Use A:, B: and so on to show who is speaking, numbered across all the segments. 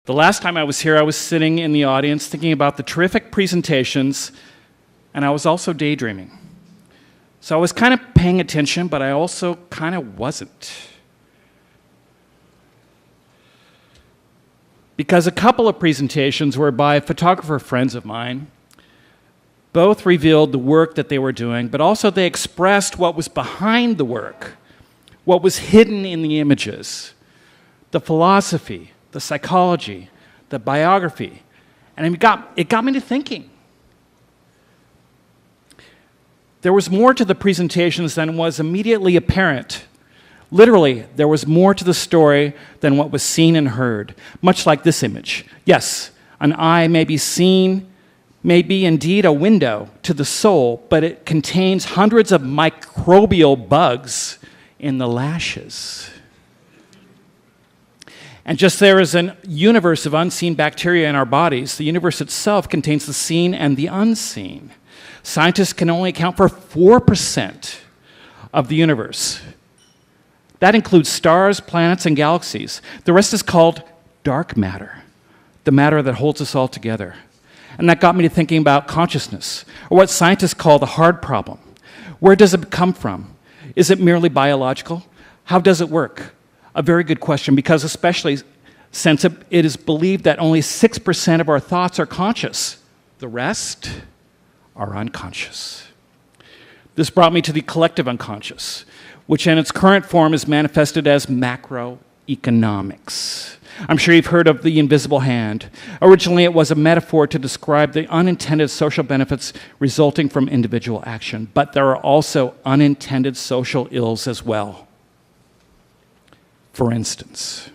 A: The last time I was here, I was sitting in the audience thinking about the terrific presentations, and I was also daydreaming. So I was kind of paying attention, but I also kind of wasn't. Because a couple of presentations were by photographer friends of mine. Both revealed the work that they were doing, but also they expressed what was behind the work, what was hidden in the images, the philosophy, the psychology, the biography. And it got me to thinking. There was more to the presentations than was immediately apparent. Literally, there was more to the story than what was seen and heard, much like this image. Yes, an eye may be seen, may be indeed a window to the soul, but it contains hundreds of microbial bugs in the lashes. And just there is a universe of unseen bacteria in our bodies. The universe itself contains the seen and the unseen. Scientists can only account for 4% of the universe. That includes stars, planets, and galaxies. The rest is called dark matter, the matter that holds us all together. And that got me to thinking about consciousness, or what scientists call the hard problem. Where does it come from? Is it merely biological? How does it work? A very good question, because especially since it is believed that only 6% of our thoughts are conscious. The rest are unconscious. This brought me to the collective unconscious, which in its current form is manifested as macroeconomics. I'm sure you've heard of the invisible hand. Originally, it was a metaphor to describe the unintended social benefits resulting from individual action, but there are also unintended social ills as well. For instance,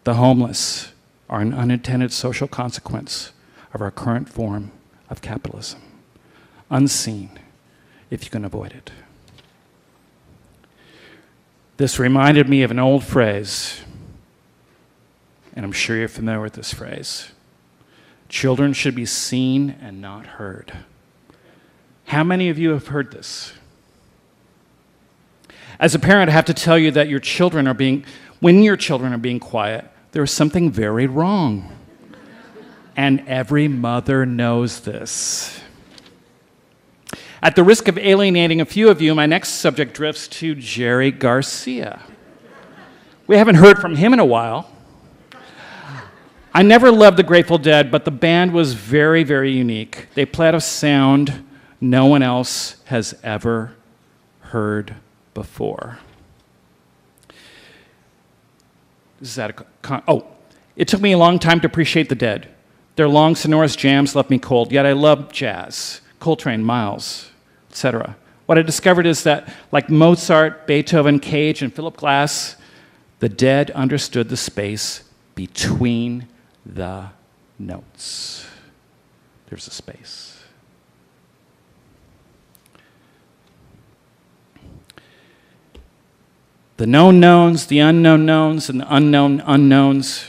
A: the homeless are an unintended social consequence of our current form of capitalism. Unseen, if you can avoid it. This reminded me of an old phrase, and I'm sure you're familiar with this phrase. Children should be seen and not heard. How many of you have heard this? As a parent, I have to tell you that when your children are being quiet, there is something very wrong. And every mother knows this. At the risk of alienating a few of you, my next subject drifts to Jerry Garcia. We haven't heard from him in a while. I never loved the Grateful Dead, but the band was very, very unique. They played a sound no one else has ever heard before. It took me a long time to appreciate the Dead. Their long, sonorous jams left me cold, yet I love jazz, Coltrane, Miles, etc. What I discovered is that, like Mozart, Beethoven, Cage, and Philip Glass, the Dead understood the space between the notes. There's a space. The known knowns, the unknown knowns, and the unknown unknowns.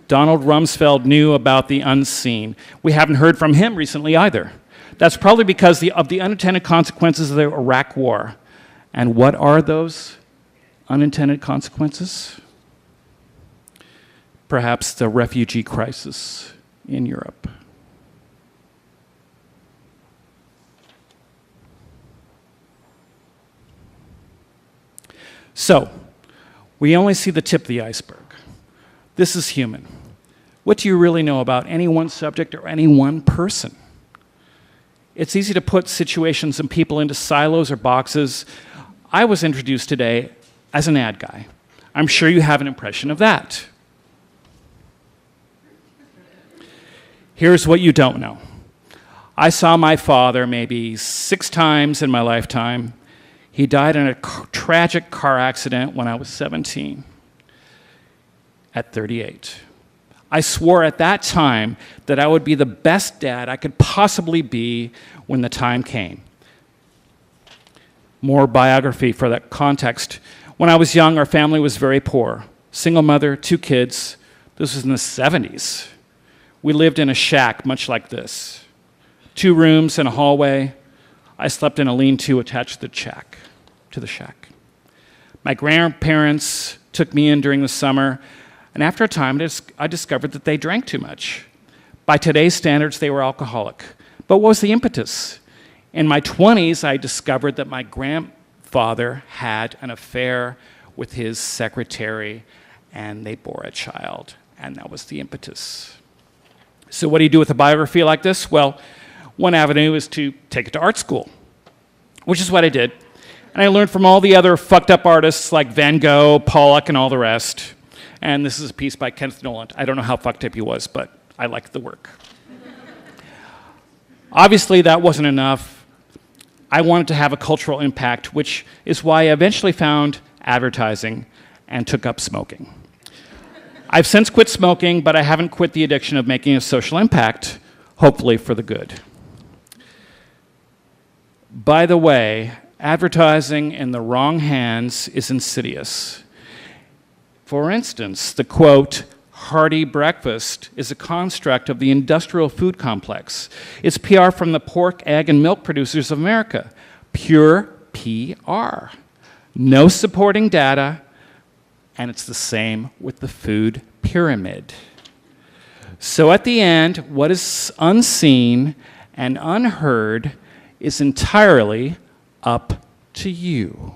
A: Donald Rumsfeld knew about the unseen. We haven't heard from him recently either. That's probably because of the unintended consequences of the Iraq War. And what are those unintended consequences? Perhaps the refugee crisis in Europe. So, we only see the tip of the iceberg. This is human. What do you really know about any one subject or any one person? It's easy to put situations and people into silos or boxes. I was introduced today as an ad guy. I'm sure you have an impression of that. Here's what you don't know. I saw my father maybe 6 times in my lifetime. He died in a tragic car accident when I was 17, at 38. I swore at that time that I would be the best dad I could possibly be when the time came. More biography for that context. When I was young, our family was very poor. Single mother, 2 kids. This was in the 70s. We lived in a shack much like this. 2 rooms and a hallway. I slept in a lean-to attached to the shack. My grandparents took me in during the summer. And after a time, I discovered that they drank too much. By today's standards, they were alcoholic. But what was the impetus? In my 20s, I discovered that my grandfather had an affair with his secretary, and they bore a child, and that was the impetus. So what do you do with a biography like this? Well, one avenue is to take it to art school, which is what I did. And I learned from all the other fucked up artists like Van Gogh, Pollock, and all the rest. And this is a piece by Kenneth Noland. I don't know how fucked up he was, but I liked the work. Obviously, that wasn't enough. I wanted to have a cultural impact, which is why I eventually found advertising and took up smoking. I've since quit smoking, but I haven't quit the addiction of making a social impact, hopefully for the good. By the way, advertising in the wrong hands is insidious. For instance, the quote, hearty breakfast is a construct of the industrial food complex. It's PR from the pork, egg, and milk producers of America. Pure PR. No supporting data, and it's the same with the food pyramid. So at the end, what is unseen and unheard is entirely up to you.